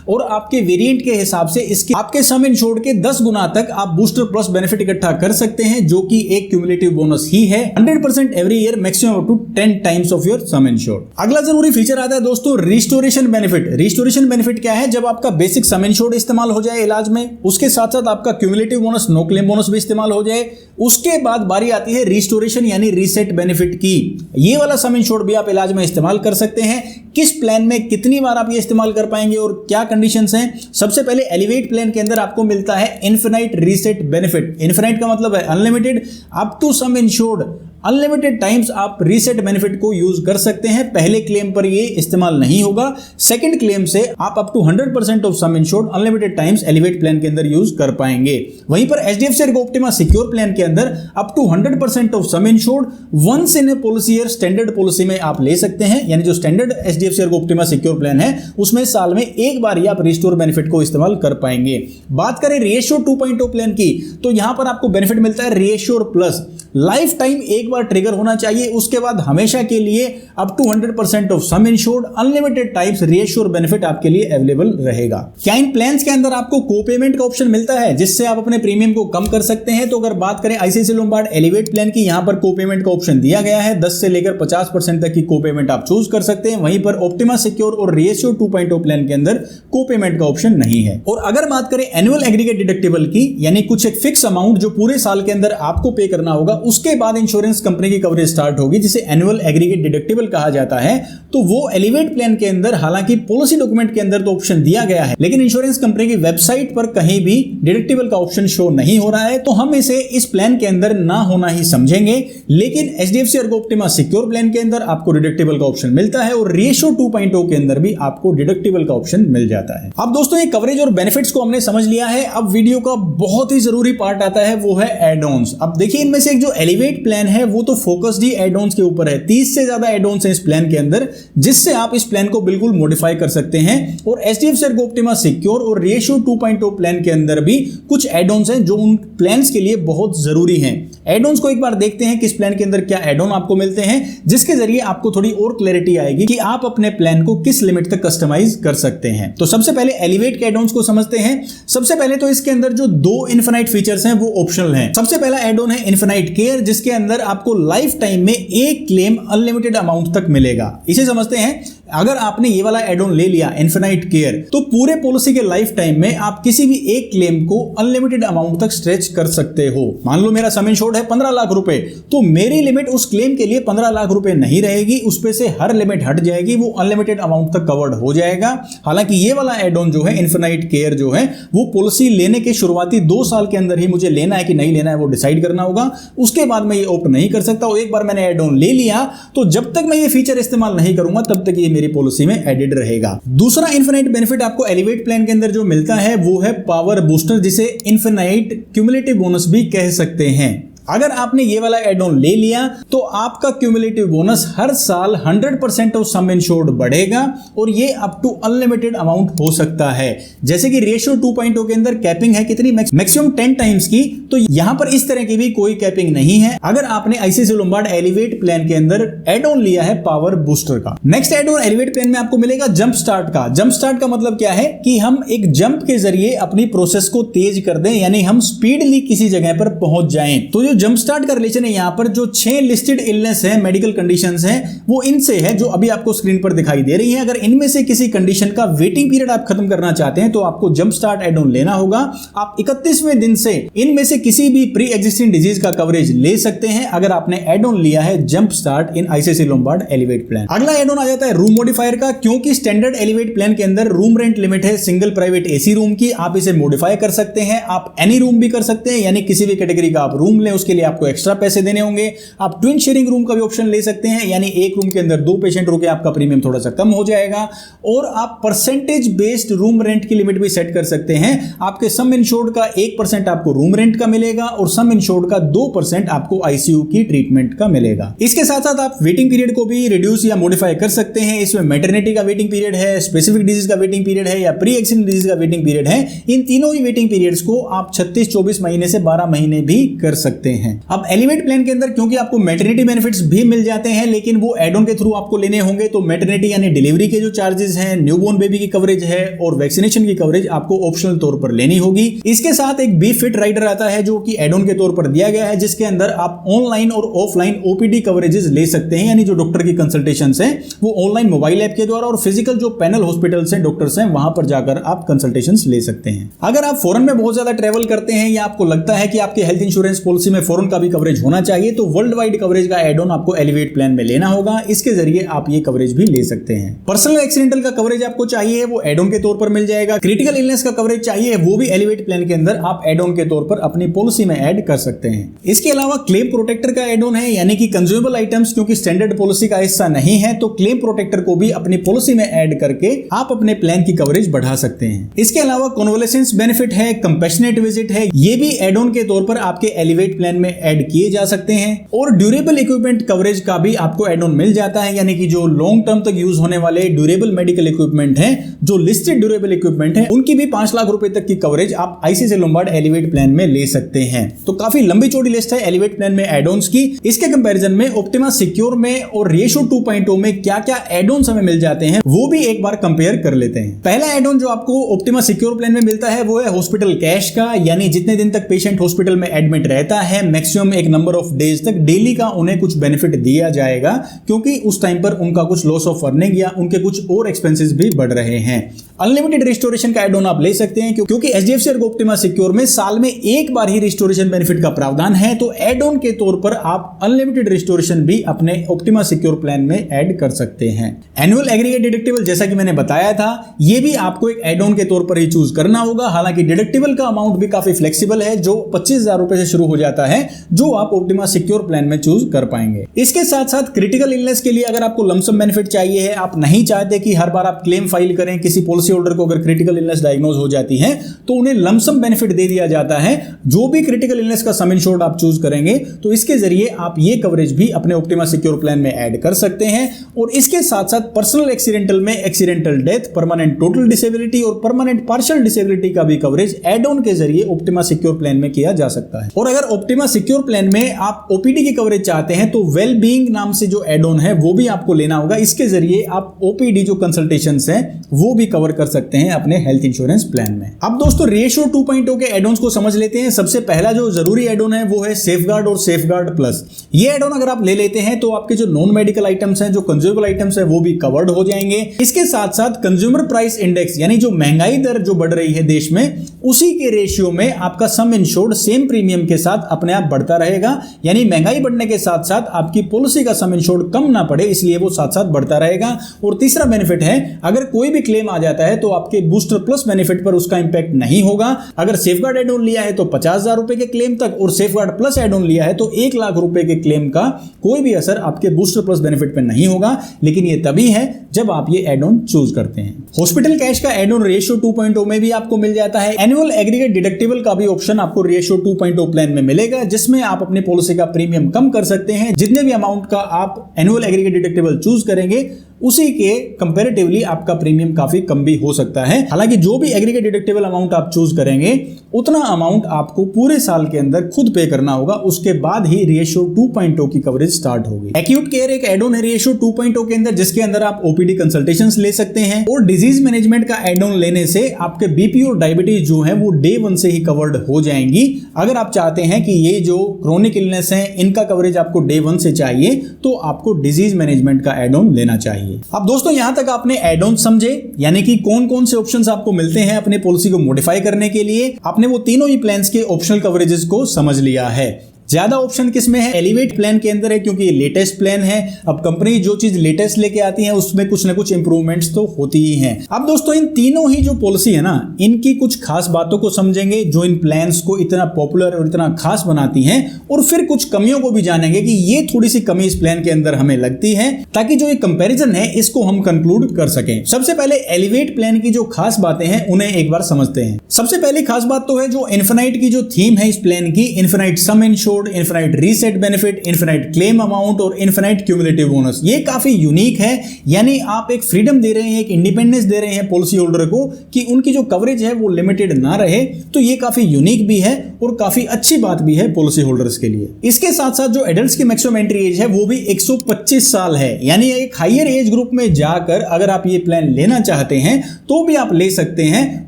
और आपके वेरिएंट के हिसाब से इसके आपके सम इंश्योर्ड के 10 गुना तक आप बूस्टर प्लस बेनिफिट इकट्ठा कर सकते हैं, जो कि एक क्यूमुलेटिव बोनस ही है। 100% every year, maximum up to 10 times of your sum insured. अगला जरूरी फीचर आता है दोस्तों रिस्टोरेशन बेनिफिट। रिस्टोरेशन बेनिफिट क्या है? जब आपका बेसिक सम इंश्योर्ड इस्तेमाल हो जाए इलाज में, उसके साथ साथ आपका cumulative bonus, no claim bonus भी इस्तेमाल हो जाए, उसके बाद बारी आती है रिस्टोरेशन यानी रीसेट बेनिफिट की। ये वाला सम इंश्योर्ड भी आप इलाज में इस्तेमाल कर सकते हैं। किस प्लान में कितनी बार आप ये इस्तेमाल कर पाएंगे और क्या कंडीशंस हैं? सबसे पहले एलिवेट प्लान के अंदर आपको मिलता है इनफिनाइट रीसेट बेनिफिट। इनफिनाइट का मतलब है unlimited, up to sum insured unlimited times आप रीसेट बेनिफिट को यूज कर सकते हैं। पहले क्लेम पर ये इस्तेमाल नहीं होगा, सेकंड क्लेम से आप up to 100% of sum insured unlimited times elevate plan के अंदर यूज कर पाएंगे। वहीं पर HDFC Ergo Optima Secure plan के अंदर up to 100% of sum insured once in a policy year standard policy में आप ले सकते हैं। यानी जो standard HDFC Ergo Optima Secure plan है उसमें साल में एक बार ही आप रिस्टोर बेनिफिट को इस्तेमाल कर पाएंगे। बात करें रेशियो 2.0 प्लान की, तो यहां पर आपको बेनिफिट मिलता है रेशियो प्लस। लाइफ टाइम एक बार ट्रिगर होना चाहिए, उसके बाद हमेशा के लिए up to 100% of sum insured unlimited times restore benefit आपके लिए अवेलेबल रहेगा। क्या इन प्लान्स के अंदर आपको कोपेमेंट का ऑप्शन मिलता है जिससे आप अपने प्रीमियम को कम कर सकते हैं? तो अगर बात करें आईसीआईसीआई लोम्बार्ड एलिवेट प्लान की, यहां पर कोपेमेंट का ऑप्शन दिया गया है। 10 से लेकर 50% तक की कोपेमेंट आप चूज कर सकते हैं। वहीं पर ऑप्टिमा सिक्योर और रेशियो 2.0 प्लान के अंदर कोपेमेंट का ऑप्शन नहीं है। और अगर बात करें एनुअल एग्रीगेट डिडक्टिबल की, यानी कुछ एक फिक्स अमाउंट जो पूरे साल के अंदर आपको पे करना होगा, उसके बाद इंश्योरेंस कंपनी की कवरेज स्टार्ट होगी, जिसे एनुअल एग्रीगेट डिडक्टिबल कहा जाता है। तो वो एलिवेट प्लान के अंदर, हालांकि पॉलिसी डॉक्यूमेंट के अंदर तो ऑप्शन दिया गया है, लेकिन इंश्योरेंस कंपनी की वेबसाइट पर कहीं भी डिडक्टिबल का ऑप्शन शो नहीं हो रहा है। तो हम इसे इस प्लान के अंदर ना होना ही समझेंगे। लेकिन HDFC Ergo Optima Secure plan के अंदर आपको डिडक्टिबल का ऑप्शन मिलता है और रेशियो 2.0 के अंदर भी आपको डिडक्टिबल का ऑप्शन मिल जाता है। अब दोस्तों ये कवरेज और बेनिफिट्स को हमने समझ लिया है। अब वीडियो का बहुत ही जरूरी पार्ट आता है, वो है एड ऑन्स। अब देखिए इनमें से एक जो जो एलिवेट प्लान है वो तो फोकस्ड ही एड ऑन्स के ऊपर है। 30 से ज्यादा एड ऑन्स हैं इस प्लान के अंदर, जिससे आप इस प्लान को बिल्कुल मॉडिफाई कर सकते हैं। और HDFC ERGO Optima सिक्योर और रेशियो 2.0 प्लान के अंदर भी कुछ एड ऑन्स हैं जो उन प्लान्स के लिए बहुत जरूरी हैं। एड ऑन्स को एक बार देखते हैं कि इस प्लान के अंदर क्या एड ऑन आपको मिलते हैं, जिसके जरिए आपको थोड़ी और क्लैरिटी आएगी कि आप अपने प्लान को किस लिमिट तक कस्टमाइज कर सकते हैं। तो सबसे पहले एलिवेट के एड ऑन्स को समझते हैं। सबसे पहले तो इसके अंदर जो 2 इनफिनाइट फीचर्स हैं वो ऑप्शनल हैं। सबसे पहला एड ऑन है इनफिनाइट केयर, जिसके अंदर आपको लाइफ टाइम में एक क्लेम अनलिमिटेड अमाउंट तक मिलेगा। इसे समझते हैं। अगर आपने ये वाला एड ऑन ले लिया इनफिनाइट केयर, तो पूरे पॉलिसी के लाइफ टाइम में आप किसी भी एक क्लेम को अनलिमिटेड अमाउंट तक स्ट्रेच कर सकते हो। मान लो मेरा सम इंश्योर्ड है 15 लाख रुपए, तो मेरी लिमिट उस क्लेम के लिए 15 लाख रुपए नहीं रहेगी, उस पे से हर लिमिट हट जाएगी, वो अनलिमिटेड अमाउंट तक कवर्ड हो जाएगा। हालांकि ये वाला एड ऑन जो है इनफिनाइट केयर जो है वो पॉलिसी लेने के शुरुआती 2 साल के अंदर ही मुझे लेना है कि नहीं लेना है वो डिसाइड करना होगा। उसके बाद मैं ये ऑप्ट नहीं कर सकता। और एक बार मैंने एड ऑन ले लिया तो जब तक मैं ये फीचर इस्तेमाल नहीं करूंगा तब तक ये मेरी पॉलिसी में एडेड रहेगा। दूसरा इनफिनाइट बेनिफिट आपको एलिवेट प्लान के अंदर जो मिलता है वो है पावर बूस्टर, जिसे इनफिनाइट क्यूमुलेटिव बोनस भी कह सकते हैं। अगर आपने ये वाला एड ऑन ले लिया तो आपका क्यूमुलेटिव बोनस हर साल 100% ऑफ सम इंश्योर्ड बढ़ेगा और ये अप टू अनलिमिटेड अमाउंट हो सकता है। जैसे कि रेशियो 2.0 के अंदर कैपिंग है कितनी, मैक्सिमम 10 टाइम्स की, तो यहां पर इस तरह की भी कोई कैपिंग नहीं है अगर आपने आईसीआईसीआई लोम्बार्ड एलिवेट प्लान के अंदर एड ऑन लिया है पावर बूस्टर का। Next add on elevate plan में आपको मिलेगा जंप स्टार्ट का। जंप स्टार्ट का मतलब क्या है कि हम एक जंप के जरिए अपनी प्रोसेस को तेज कर दें, यानी हम स्पीडली किसी जगह पर पहुंच जाएं। तो जो जंप स्टार्ट का रिलेशन है यहां पर जो 6 लिस्टेड इलनेस है, मेडिकल कंडीशंस हैं, वो इनसे है जो अभी आपको स्क्रीन पर दिखाई दे रही है। अगर इनमें से किसी कंडीशन का वेटिंग पीरियड आप खत्म करना चाहते हैं तो आपको जंप स्टार्ट एड ऑन लेना होगा। आप 31वें दिन से इनमें से किसी भी प्री एग्जिस्टिंग डिजीज का कवरेज ले सकते हैं अगर आपने एड ऑन लिया है jump start in ICICI Lombard elevate plan. अगला एड ऑन आ जाता है रूम मॉडिफायर का। क्योंकि स्टैंडर्ड एलिवेट प्लान के अंदर रूम रेंट लिमिट है सिंगल प्राइवेट एसी रूम की, आप इसे मॉडिफाई कर सकते हैं। आप एनी रूम भी कर सकते हैं, यानी किसी भी कैटेगरी का आप रूम लें उसके लिए आपको एक्स्ट्रा पैसे देने होंगे। आप ट्विन शेयरिंग रूम का भी ऑप्शन ले सकते हैं, यानी एक रूम के अंदर 2 पेशेंट रुके, आपका प्रीमियम थोड़ा सा कम हो जाएगा। और आप परसेंटेज बेस्ड रूम रेंट की लिमिट भी सेट कर सकते हैं। आपके सम इंश्योर्ड का 1% आपको रूम रेंट का मिलेगा और सम इंश्योर्ड का 2% आपको आईसीयू की ट्रीटमेंट का मिलेगा। इसके साथ साथ आप वेटिंग पीरियड को भी रिड्यूस या मॉडिफाई कर सकते हैं। इसमें मैटरनिटी का वेटिंग पीरियड है, स्पेसिफिक डिजीज का वेटिंग पीरियड है या प्री एक्सीडेंट डिजीज का वेटिंग पीरियड है। इन तीनों ही वेटिंग पीरियड्स को आप 36, 24 महीने से 12 महीने भी कर सकते हैं। अब एलिवेट प्लान के अंदर क्योंकि आपको मैटरनिटी बेनिफिट्स भी मिल जाते हैं, लेकिन वो एड ऑन के थ्रू आपको लेने होंगे। तो मैटरनिटी यानी डिलीवरी के जो चार्जेस हैं, न्यूबॉर्न बेबी की कवरेज है और वैक्सीनेशन की कवरेज आपको ऑप्शनल तौर पर लेनी होगी। इसके साथ एक बी फिट राइडर आता है जो कि एड ऑन के तौर पर दिया गया है, जिसके अंदर आप ऑनलाइन और ऑफलाइन ओपीडी कवरेजेस ले सकते हैं, यानी जो डॉक्टर की कंसल्टेशंस हैं वो ऑनलाइन मोबाइल ऐप के द्वारा और फिजिकल जो पैनल हॉस्पिटल्स हैं, डॉक्टर्स हैं, वहां पर जाकर आप कंसल्टेशंस ले सकते हैं। अगर आप फॉरेन में बहुत ज्यादा ट्रैवल करते हैं या आपको लगता है कि आपके हेल्थ इंश्योरेंस पॉलिसी में फॉरेन का भी कवरेज होना चाहिए, तो वर्ल्ड वाइड कवरेज का एड ऑन आपको एलिवेट प्लान में लेना होगा। इसके जरिए आप ये कवरेज भी ले सकते हैं। पर्सनल एक्सीडेंटल का कवरेज आपको चाहिए वो एड ऑन के तौर पर मिल जाएगा। क्रिटिकल इलनेस का कवरेज चाहिए वो भी एलिवेट प्लान के अंदर आप एड ऑन के तौर पर अपनी पॉलिसी में ऐड कर सकते हैं। इसके अलावा क्लेम प्रोटेक्टर का एड ऑन है, यानी कि कंज्यूमेबल आइटम्स क्योंकि स्टैंडर्ड पॉलिसी का हिस्सा नहीं है, तो क्लेम प्रोटेक्टर को भी अपनी पॉलिसी में ऐड करके आप अपने प्लान की कवरेज बढ़ा सकते हैं। इसके अलावा कॉन्वलेसेंस बेनिफिट है, कंपैशनेट विजिट है, ये भी एड ऑन के तौर पर आपके एलिवेट प्लान में ऐड किए जा सकते हैं। और ड्यूरेबल इक्विपमेंट कवरेज का भी आपको एड ऑन मिल जाता है, यानी कि जो लॉन्ग टर्म तक यूज होने वाले ड्यूरेबल मेडिकल इक्विपमेंट हैं, जो लिस्टेड ड्यूरेबल इक्विपमेंट हैं, उनकी भी 5 लाख रुपए तक की कवरेज आप आईसीआईसीआई लोम्बार्ड एलिवेट प्लान में ले सकते हैं। तो काफी लंबी चौड़ी लिस्ट है एलिवेट प्लान में एड ऑन्स की। इसके कंपैरिजन में ऑप्टिमा सिक्योर में और रेशियो 2.0 में क्या क्या एड ऑन्स हमें मिल जाते हैं वो भी एक बार कंपेयर कर लेते हैं। पहला एड ऑन जो आपको ऑप्टिमा सिक्योर प्लान में मिलता है वो है हॉस्पिटल कैश का, यानी जितने दिन तक पेशेंट हॉस्पिटल में एडमिट रहता है मैक्सिमम एक नंबर ऑफ डेज तक डेली का उन्हें कुछ बेनिफिट दिया जाएगा, क्योंकि उस टाइम पर उनका कुछ लॉस ऑफ अर्निंग या उनके कुछ और एक्सपेंसेस भी बढ़ रहे हैं। अनलिमिटेड रिस्टोरेशन का एड ऑन आप ले सकते हैं क्योंकि एचडीएफसी ERGO Optima सिक्योर में साल में एक बार ही रिस्टोरेशन बेनिफिट का प्रावधान है, तो एड ऑन के तौर पर आप अनलिमिटेड रिस्टोरेशन भी अपने ऑप्टिमा सिक्योर प्लान में ऐड कर सकते हैं। एनुअल एग्रीगेट डिडक्टिबल जैसा कि मैंने बताया था, ये भी आपको एक एड ऑन के तौर पर ही चूज करना होगा। हालांकि डिडक्टिबल का अमाउंट भी काफी फ्लेक्सिबल है, जो 25,000 रुपए से शुरू हो जाता है जो आप ऑप्टिमा सिक्योर प्लान में चूज कर पाएंगे। इसके साथ साथ क्रिटिकल इलनेस के लिए अगर आपको लमसम बेनिफिट चाहिए है, आप नहीं चाहते कि हर बार आप क्लेम फाइल करें, किसी पॉलिसी होल्डर को अगर क्रिटिकल इलनेस डायग्नोज हो जाती है तो उन्हें लमसम बेनिफिट दे दिया जाता है। जो भी क्रिटिकल इलनेस का सम इंश्योर्ड आप चूज करेंगे तो इसके जरिए आप ये कवरेज भी अपने ऑप्टिमा सिक्योर प्लान में ऐड कर सकते हैं। और इसके साथ साथ पर्सनल एक्सीडेंटल में accidental death, permanent total disability और परमानेंट पार्शियल डिसेबिलिटी का भी कवरेज एड ऑन के जरिए ऑप्टिमा सिक्योर प्लान में किया जा सकता है। और अगर ऑप्टिमा सिक्योर प्लान में आप ओपीडी की कवरेज चाहते हैं तो वेल बीइंग नाम से जो एड ऑन है वो भी आपको लेना होगा। इसके जरिए आप ओपीडी जो कंसल्टेशंस हैं वो भी कवर कर सकते हैं अपने हेल्थ इंश्योरेंस प्लान में। अब दोस्तों रेशियो 2.0 के एड ऑन्स को समझ लेते हैं। सबसे पहला जो जरूरी एड ऑन है वो है सेफगार्ड और सेफगार्ड प्लस। ये एड ऑन अगर आप ले लेते हैं तो आपके जो नॉन मेडिकल आइटम्स हैं, जो कंज्यूमेबल आइटम्स हैं वो भी कवर्ड हो जाएंगे। इसके साथ साथ कंज्यूमर प्राइस इंडेक्स यानी जो महंगाई दर जो बढ़ रही है देश में, उसी के रेशियो में आपका सम इंश्योर्ड सेम प्रीमियम के साथ अपने आप बढ़ता रहेगा। यानी महंगाई बढ़ने के साथ साथ आपकी पॉलिसी का सम इंश्योर्ड कम ना पड़े, इसलिए वो साथ साथ बढ़ता रहेगा। और तीसरा बेनिफिट है अगर कोई भी क्लेम आ जाता है तो आपके बूस्टर प्लस बेनिफिट पर उसका इंपैक्ट नहीं होगा। अगर सेफगार्ड एड ऑन लिया है तो 50,000 रुपए के क्लेम तक, और सेफगार्ड प्लस एड ऑन लिया है तो 1 लाख रुपए के क्लेम का कोई भी असर आपके बूस्टर प्लस बेनिफिट पर नहीं होगा। लेकिन ये तभी है जब आप ये एड ऑन चूज करते हैं। हॉस्पिटल कैश का एड ऑन रेशियो 2.0 में भी आपको मिल जाता है। एनुअल एग्रीगेट डिडक्टिबल का भी ऑप्शन आपको रेशियो 2.0 प्लान में मिलेगा, जिसमें आप अपनी पॉलिसी का प्रीमियम कम कर सकते हैं। जितने भी अमाउंट का आप एनुअल एग्रीगेट डिडक्टिबल चूज करेंगे उसी के कंपैरेटिवली आपका प्रीमियम काफी कम भी हो सकता है। हालांकि जो भी एग्रीगेट डिडक्टिबल अमाउंट आप चूज करेंगे उतना अमाउंट आपको पूरे साल के अंदर खुद पे करना होगा, उसके बाद ही रेशियो 2.0 की कवरेज स्टार्ट होगी। एक्यूट केयर एक एड ऑन है रेशियो 2.0 के अंदर, जिसके अंदर आप ओपीडी कंसल्टेशंस ले सकते हैं। और डिजीज मैनेजमेंट का एड ऑन लेने से आपके बीपी और डायबिटीज जो है वो डे 1 से ही कवर्ड हो जाएंगी। अगर आप चाहते हैं कि ये जो क्रोनिक इलनेस है इनका कवरेज आपको डे 1 से चाहिए तो आपको डिजीज मैनेजमेंट का एड ऑन लेना चाहिए। अब दोस्तों यहां तक आपने एड ऑन समझे, यानी कि कौन कौन से ऑप्शंस आपको मिलते हैं अपने पॉलिसी को मॉडिफाई करने के लिए। आपने वो तीनों ही प्लान्स के ऑप्शनल कवरेजेस को समझ लिया है। ज्यादा ऑप्शन किसमें है? एलिवेट प्लान के अंदर है, क्योंकि ये लेटेस्ट प्लान है। अब कंपनी जो चीज लेटेस्ट लेके आती है उसमें कुछ ना कुछ इंप्रूवमेंट्स तो होती ही हैं। अब दोस्तों इन तीनों ही जो पॉलिसी है ना, इनकी कुछ खास बातों को समझेंगे जो इन प्लान्स को इतना पॉपुलर और इतना खास बनाती हैं, और फिर कुछ कमियों को भी जानेंगे कि ये थोड़ी सी कमी इस प्लान के अंदर हमें लगती है, ताकि जो ये कंपेरिजन है इसको हम कंक्लूड कर सकें। सबसे पहले एलिवेट प्लान की जो खास बातें हैं उन्हें एक बार समझते हैं। सबसे पहली खास बात तो है जो इन्फिनाइट की जो थीम है इस प्लान की, इन्फिनाइट सम insured, infinite reset benefit, infinite claim amount और इन्फिनाइट क्यूमुलेटिव बोनस। ये काफी यूनिक है, यानी आप एक फ्रीडम दे रहे हैं, एक इंडिपेंडेंस दे रहे हैं पॉलिसी होल्डर को कि उनकी जो कवरेज है वो लिमिटेड ना रहे। तो ये काफी यूनिक भी है और काफी अच्छी बात भी है पॉलिसी होल्डर्स के लिए। इसके साथ साथ जो एडल्ट्स की मैक्सिमम एंट्री एज है वो भी 125 साल है, यानी एक हायर एज ग्रुप में जाकर अगर आप ये प्लान लेना चाहते हैं तो भी आप ले सकते हैं,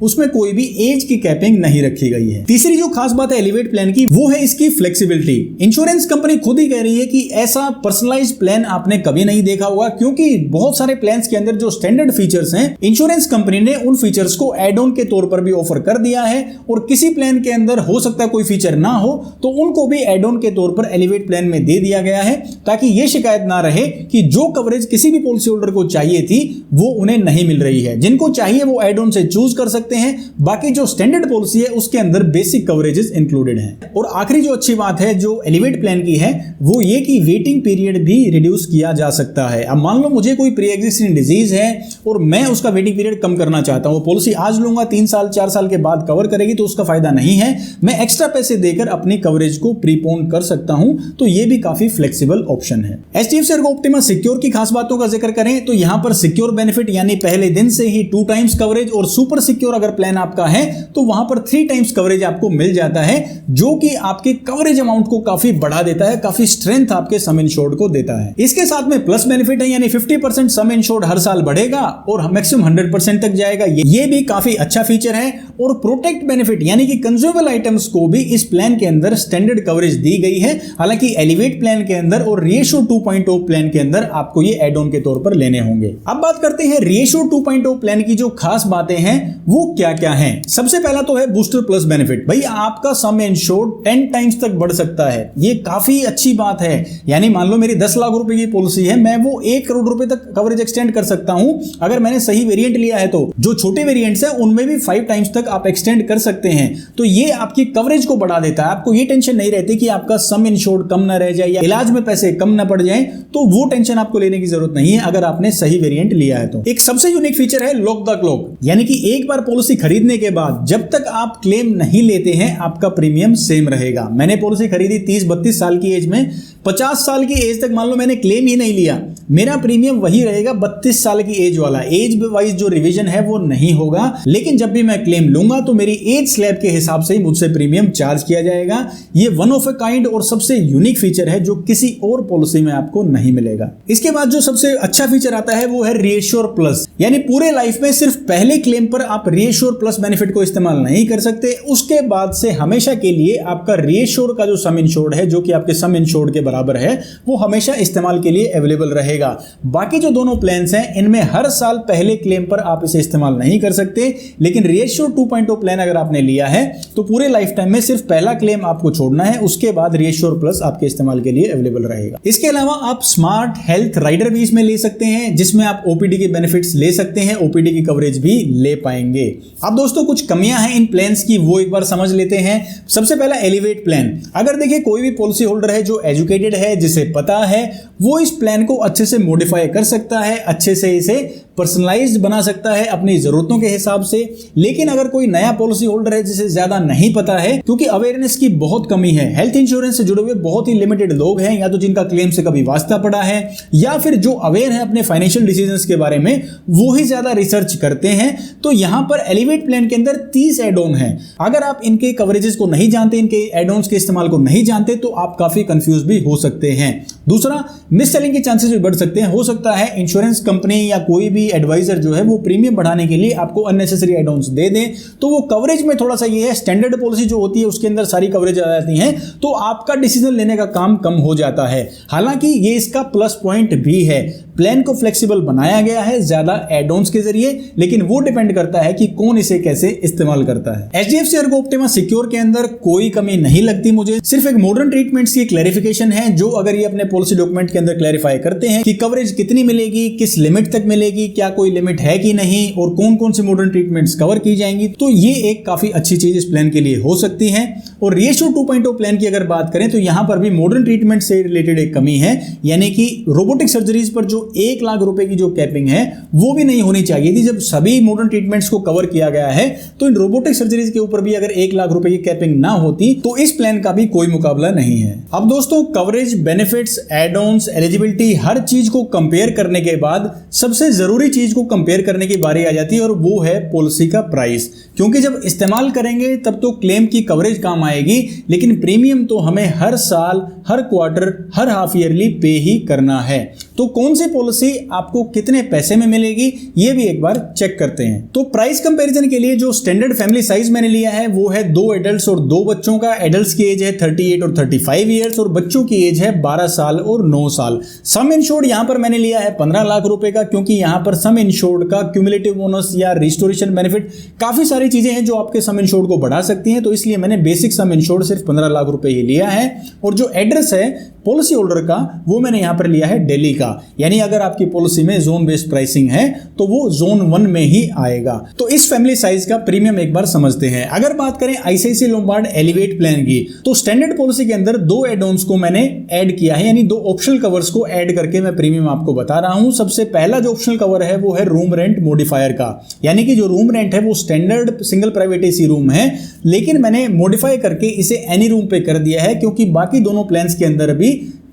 उसमें कोई भी एज की कैपिंग नहीं रखी गई है। तीसरी जो खास बात है एलिवेट प्लान की वो है इसकी फ्लेक्सिबिलिटी। इंश्योरेंस कंपनी खुद ही कह रही है कि ऐसा पर्सनलाइज्ड प्लान आपने कभी नहीं देखा होगा, क्योंकि बहुत सारे प्लान्स के अंदर जो स्टैंडर्ड फीचर्स हैं इंश्योरेंस कंपनी ने उन फीचर्स को एड ऑन के तौर पर भी ऑफर कर दिया है, और किसी प्लान के अंदर हो सकता है कोई फीचर ना हो तो उनको भी एड ऑन के तौर पर एलिवेट प्लान में दे दिया गया है, ताकि यह शिकायत ना रहे कि जो कवरेज किसी भी पॉलिसी होल्डर को चाहिए थी वो उन्हें नहीं मिल रही है। जिनको चाहिए वो एड ऑन से चूज कर सकते हैं, बाकी जो स्टैंडर्ड पॉलिसी है उसके अंदर बेसिक कवरेजेस इंक्लूडेड हैं। और आखिरी जो अच्छी बात है जो एलिवेट प्लान की है वो ये कि वेटिंग पीरियड भी रिड्यूस किया जा सकता है। अब मान लो मुझे कोई प्री एग्जिस्टिंग डिजीज है और मैं उसका वेटिंग पीरियड कम करना चाहता हूं, पॉलिसी आज लूंगा 3 साल 4 साल के बाद कवर करेगी तो उसका फायदा नहीं है, मैं एक्स्ट्रा पैसे देकर अपनी कवरेज को प्रीपोन कर सकता हूं, तो ये भी काफी फ्लेक्सिबल ऑप्शन है। एचडीएफसी एर्गो ऑप्टिमा सिक्योर की खास बातों का जिक्र करें तो यहां पर सिक्योर बेनिफिट यानी पहले दिन से ही 2 टाइम्स कवरेज, और सुपर सिक्योर अगर प्लान आपका है तो वहां पर 3 टाइम्स कवरेज आपको मिल जाता है, जो कि आपके कवरेज अमाउंट को काफी बढ़ा देता है, काफी स्ट्रेंथ आपके सम इंश्योर्ड को देता है। इसके साथ में प्लस बेनिफिट है, यानी 50% सम इंश्योर्ड हर साल बढ़ेगा और मैक्सिमम 100% तक जाएगा, ये भी काफी अच्छा फीचर है। और प्रोटेक्ट बेनिफिट यानी कि कंज्यूमेबल आइटम्स को भी इस प्लान के अंदर स्टैंडर्ड कवरेज दी गई है। हालांकि एलिवेट प्लान के अंदर और रेशियो 2.0 प्लान के अंदर आपको ये एड ऑन के तौर पर लेने होंगे। अब बात करते हैं रेशियो 2.0 प्लान की जो खास बातें हैं वो क्या क्या हैं। सबसे पहला तो है बूस्टर प्लस बेनिफिट। भाई आपका सम इंश्योर्ड 10 टाइम्स तक बढ़ सकता सकता है। ये काफी अच्छी बात है। यानी मान लो मेरी 10 लाख रुपए की पॉलिसी है, मैं वो 1 करोड़ रुपए तक कवरेज एक्सटेंड कर सकता हूं अगर मैंने सही वेरिएंट लिया है। तो जो छोटे वेरिएंट्स हैं उनमें भी 5 टाइम्स तक आप एक्सटेंड कर सकते हैं। तो ये आपकी कवरेज को बढ़ा देता है। आपको ये टेंशन नहीं रहती कि आपका सम इंश्योर्ड कम ना रह जाए या इलाज में पैसे कम ना पड़ जाए, तो वो टेंशन आपको लेने की जरूरत नहीं है अगर आपने सही वेरिएंट लिया है। तो एक सबसे यूनिक फीचर है लॉक द क्लॉक, यानी कि एक बार पॉलिसी खरीदने के बाद जब तक आप क्लेम नहीं लेते हैं आपका प्रीमियम सेम रहेगा। मैंने पॉलिसी खरीदी 30-32 साल की एज में, 50 साल की एज तक मान लो मैंने क्लेम ही नहीं लिया, मेरा प्रीमियम वही रहेगा 32 साल की एज वाला। एज वाइज जो रिवीजन है वो नहीं होगा, लेकिन जब भी मैं क्लेम लूंगा तो मेरी एज स्लैब के हिसाब से ही मुझसे प्रीमियम चार्ज किया जाएगा। ये वन ऑफ ए काइंड और सबसे यूनिक फीचर है जो किसी और पॉलिसी में आपको नहीं मिलेगा। इसके बाद जो सबसे अच्छा फीचर आता है वो है रीएश्योर प्लस, यानी पूरे लाइफ में सिर्फ पहले क्लेम पर आप रीएश्योर प्लस बेनिफिट को इस्तेमाल नहीं कर सकते, उसके बाद से हमेशा के लिए आपका रीएश्योर का जो सम इंश्योर्ड है, जो कि आपके सम इंश्योर्ड के बराबर है, वो हमेशा इस्तेमाल के लिए अवेलेबल रहेगा। बाकी जो दोनों प्लान्स हैं इनमें हर साल पहले क्लेम पर आप इसे इस्तेमाल नहीं कर सकते, लेकिन रीएश्योर 2.0 प्लान अगर आपने लिया है तो पूरे लाइफ टाइम में सिर्फ पहला क्लेम आपको छोड़ना है, उसके बाद रीएश्योर प्लस आपके इस्तेमाल के लिए अवेलेबल रहेगा। इसके अलावा आप स्मार्ट हेल्थ राइडर भी इसमें ले सकते हैं, जिसमें आप ओपीडी के बेनिफिट्स ले सकते हैं, ओपीडी की कवरेज भी ले पाएंगे। अब दोस्तों कुछ कमियां हैं इन प्लान्स की, वो एक बार समझ लेते हैं। सबसे पहला एलिवेट प्लान। अगर देखिए कोई भी पॉलिसी होल्डर है जो एजुकेटेड है, जिसे पता है, वो इस प्लान को अच्छे से मॉडिफाई कर सकता है, अच्छे से इसे पर्सनलाइज्ड बना सकता है अपनी जरूरतों के हिसाब से। लेकिन अगर कोई नया पॉलिसी होल्डर है जिसे ज्यादा नहीं पता है, क्योंकि अवेयरनेस की बहुत कमी है, हेल्थ इंश्योरेंस से जुड़े हुए बहुत ही लिमिटेड लोग हैं, या तो जिनका क्लेम से कभी वास्ता पड़ा है, या फिर जो अवेयर है अपने फाइनेंशियल डिसीजंस के बारे में, वो ही ज्यादा रिसर्च करते हैं। तो यहां पर एलिवेट प्लान के अंदर 30 एड ऑन है। अगर आप इनके कवरेजेस को नहीं जानते, इनके एड ऑन्स के इस्तेमाल को नहीं जानते, तो आप काफी कंफ्यूज भी हो सकते हैं। दूसरा, मिस सेलिंग के चांसेस भी बढ़ सकते हैं। हो सकता है इंश्योरेंस कंपनी या कोई भी एडवाइजर जो है वो प्रीमियम बढ़ाने के लिए आपको अननेसेसरी एड ऑन्स दे दें, तो वो कवरेज में थोड़ा सा ये है, स्टैंडर्ड पॉलिसी जो होती है उसके अंदर सारी कवरेज आ जाती हैं, तो आपका डिसीजन लेने का काम कम हो जाता है। हालांकि ये इसका प्लस पॉइंट भी है, प्लान को फ्लेक्सिबल बनाया गया है ज्यादा एड ऑन्स के जरिए, लेकिन वो डिपेंड करता है कि कौन इसे कैसे इस्तेमाल करता है। एचडीएफसी अर्गो ऑप्टिमा सिक्योर के अंदर कोई कमी नहीं लगती मुझे, सिर्फ एक मॉडर्न ट्रीटमेंट्स की क्लैरिफिकेशन है, जो अगर ये अपने पॉलिसी डॉक्यूमेंट के अंदर क्लैरिफाई करते हैं कि कवरेज कितनी मिलेगी, किस लिमिट तक मिलेगी, क्या कोई लिमिट है कि नहीं, और कौन कौन सी मॉडर्न ट्रीटमेंट्स कवर की जाएंगी, तो ये एक काफी अच्छी चीज इस प्लान के लिए हो सकती है। और रीएश्योर 2.0 प्लान की अगर बात करें तो यहां पर भी मॉडर्न ट्रीटमेंट से रिलेटेड एक कमी है, यानी कि रोबोटिक सर्जरीज पर जो 1 लाख रुपए की जो कैपिंग है वो भी नहीं होनी चाहिए थी। जब सभी मॉडर्न ट्रीटमेंट्स को कवर किया गया है, तो इन रोबोटिक सर्जरीज के ऊपर भी अगर 1 लाख रुपए की कैपिंग ना होती तो इस प्लान का भी कोई मुकाबला नहीं है। अब दोस्तों coverage, benefits, add ons, eligibility, हर चीज को कंपेयर करने के बाद सबसे जरूरी चीज को कंपेयर करने की बारी आ जाती है, और वो है पॉलिसी का प्राइस। क्योंकि जब इस्तेमाल करेंगे तब तो क्लेम की कवरेज काम आएगी, लेकिन प्रीमियम तो हमें हर साल, हर क्वार्टर, हर हाफ ईयरली पे ही करना है। तो कौन सी पॉलिसी आपको कितने पैसे में मिलेगी ये भी एक बार चेक करते हैं। तो प्राइस कंपैरिजन के लिए जो स्टैंडर्ड फैमिली साइज मैंने लिया है वो है 2 एडल्ट्स और 2 बच्चों का। एडल्ट्स की एज है 38 और 35 ईयर्स, और बच्चों की एज है 12 साल और 9 साल। सम इंश्योर्ड यहां पर मैंने लिया है 15 लाख रुपए का, क्योंकि यहां पर सम इंश्योर्ड का क्यूमुलेटिव बोनस या रिस्टोरेशन बेनिफिट, काफी सारी चीजें हैं जो आपके सम इंश्योर्ड को बढ़ा सकती हैं, तो इसलिए मैंने बेसिक सम इंश्योर्ड सिर्फ 15 लाख रुपए ही लिया है। और जो एड्रेस है पॉलिसी होल्डर का वो मैंने यहां पर लिया है दिल्ली का, यानी अगर आपकी पॉलिसी में जोन बेस्ड प्राइसिंग है तो वो जोन 1 में ही आएगा। तो इस फैमिली साइज का प्रीमियम एक बार समझते हैं। अगर बात करें आईसीआईसीआई लोम्बार्ड एलिवेट प्लान की, तो स्टैंडर्ड पॉलिसी के अंदर 2 एड ऑन्स को मैंने ऐड किया है, यानी 2 ऑप्शनल कवर्स को ऐड करके मैं प्रीमियम आपको बता रहा हूं। सबसे पहला जो ऑप्शनल कवर है वो है रूम रेंट मॉडिफायर का, यानी कि जो रूम रेंट है वो standard single private AC room है, लेकिन मैंने मॉडिफाई करके इसे एनी रूम पे कर दिया है, क्योंकि बाकी दोनों प्लान्स के अंदर भी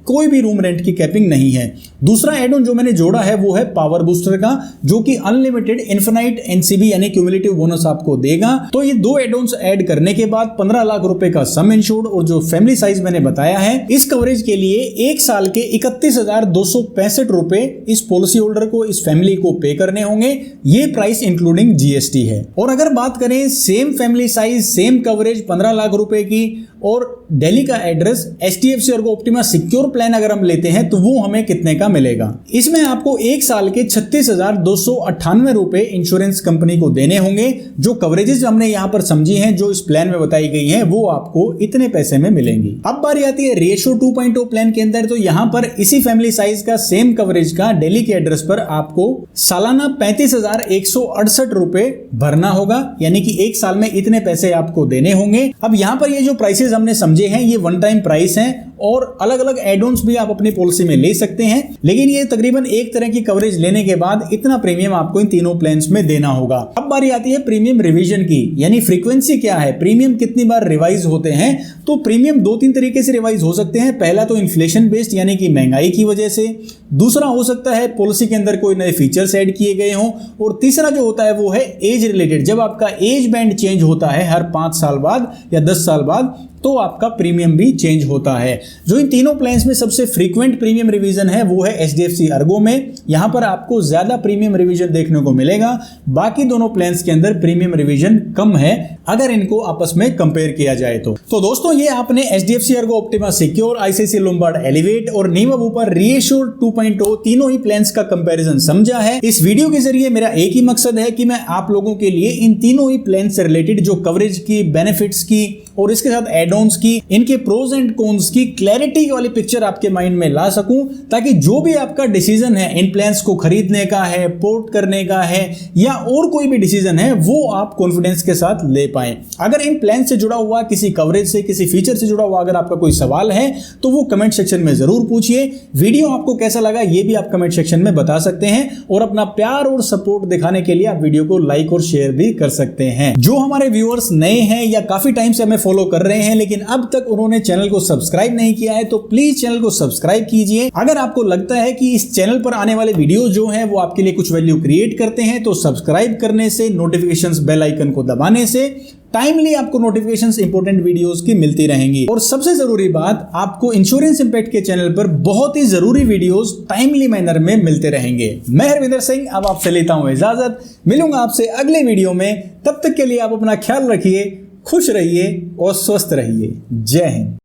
कोई भी रूम रेंट की कैपिंग नहीं है। दूसरा एड ऑन जो मैंने जोड़ा है वो है पावर बूस्टर का, जो कि अनलिमिटेड इन्फिनाइट एनसीबी यानी क्यूमुलेटिव बोनस आपको देगा। तो ये 2 एड ऑन्स ऐड करने के बाद 15 लाख रुपए का सम इंश्योर्ड और जो फैमिली साइज मैंने बताया है, इस कवरेज के लिए 1 साल के 31,265 रुपए इस पॉलिसी होल्डर को, इस फैमिली को पे करने होंगे। ये प्राइस इंक्लूडिंग जीएसटी है। और अगर बात करें same family size, same coverage 15 lakh रुपए की, और दिल्ली का address, HDFC Ergo Optima Secure plan अगर हम लेते हैं तो वो हमें कितने का मिलेगा। इसमें आपको एक साल के 36,298 रुपए इंश्योरेंस कंपनी को देने होंगे। जो कवरेजेस हमने यहां पर समझी हैं, जो इस प्लान में बताई गई हैं, वो आपको इतने पैसे में मिलेंगी। अब बारी आती है रेशो 2.0 प्लान के अंदर। तो यहां पर इसी फैमिली साइज का सेम कवरेज का दिल्ली के एड्रेस पर आपको सालाना 35,168 रुपए भरना होगा, यानी कि एक साल में इतने पैसे आपको देने होंगे। अब यहां पर ये जो प्राइसेस हमने समझे हैं, ये वन टाइम प्राइस हैं और अलग अलग एड ऑन्स भी आप अपनी पॉलिसी में ले सकते हैं, लेकिन ये तकरीबन एक तरह की कवरेज लेने के बाद इतना प्रीमियम आपको इन तीनों प्लान्स में देना होगा। अब बारी आती है प्रीमियम रिवीजन की, यानी फ्रीक्वेंसी क्या है, प्रीमियम कितनी बार रिवाइज होते हैं। तो प्रीमियम दो तीन तरीके से रिवाइज हो सकते हैं। पहला तो इन्फ्लेशन बेस्ड, यानी कि महंगाई की वजह से। दूसरा हो सकता है पॉलिसी के अंदर कोई नए फीचर्स ऐड किए गए हों। और तीसरा जो होता है वो है एज रिलेटेड, जब आपका एज बैंड चेंज होता है हर 5 साल बाद या 10 साल बाद, तो आपका प्रीमियम भी चेंज होता है। जो इन तीनों प्लान्स में सबसे फ्रीक्वेंट प्रीमियम रिवीजन है वो है HDFC अर्गो में। यहां पर आपको ज्यादा प्रीमियम रिवीजन देखने को मिलेगा। बाकी दोनों प्लान्स के अंदर प्रीमियम रिवीजन कम है अगर इनको आपस में कंपेयर किया जाए तो। दोस्तों, ये आपने HDFC Ergo, Optima secure, ICICI Lombard elevate और नीवा बुपर रीएश्योर 2.0 तीनों ही प्लान्स का कंपैरिजन समझा है। इस वीडियो के जरिए मेरा एक ही मकसद है कि मैं आप लोगों के लिए इन तीनों ही प्लान से रिलेटेड जो कवरेज की, बेनिफिट्स की और इसके साथ एड ऑन्स की, इनके प्रोज एंड कॉन्स की क्लैरिटी वाली पिक्चर आपके माइंड में ला सकूं, ताकि जो भी आपका डिसीजन है इन प्लान्स को खरीदने का है, पोर्ट करने का है या और कोई भी डिसीजन है, वो आप कॉन्फिडेंस के साथ ले पाए। अगर इन प्लान से जुड़ा हुआ, किसी कवरेज से, किसी फीचर से जुड़ा हुआ अगर आपका कोई सवाल है तो वो कमेंट सेक्शन में जरूर पूछिए। वीडियो आपको कैसा लगा ये भी आप कमेंट सेक्शन में बता सकते हैं और अपना प्यार और सपोर्ट दिखाने के लिए आप वीडियो को लाइक और शेयर भी कर सकते हैं। जो हमारे व्यूअर्स नए हैं या काफी टाइम से हमें फॉलो कर रहे हैं लेकिन अब तक उन्होंने चैनल को सब्सक्राइब नहीं किया है, तो प्लीज चैनल को सब्सक्राइब कीजिए। अगर आपको लगता है कि इस चैनल पर आने वाले वीडियो जो हैं वो आपके लिए कुछ वैल्यू क्रिएट करते हैं, तो सब्सक्राइब करने से, नोटिफिकेशंस बेल आइकन को दबाने से टाइमली आपको नोटिफिकेशंस इंपॉर्टेंट वीडियोस की मिलती रहेंगी। और सबसे जरूरी बात, आपको इंश्योरेंस इंपैक्ट के चैनल पर बहुत ही जरूरी वीडियोस टाइमली मैनर में मिलते रहेंगे। मैं हरविंदर सिंह अब आपसे लेता हूं इजाजत, मिलूंगा आपसे अगले वीडियो में। तब तक के लिए आप अपना ख्याल रखिए, खुश रहिए और स्वस्थ रहिए। जय हिंद।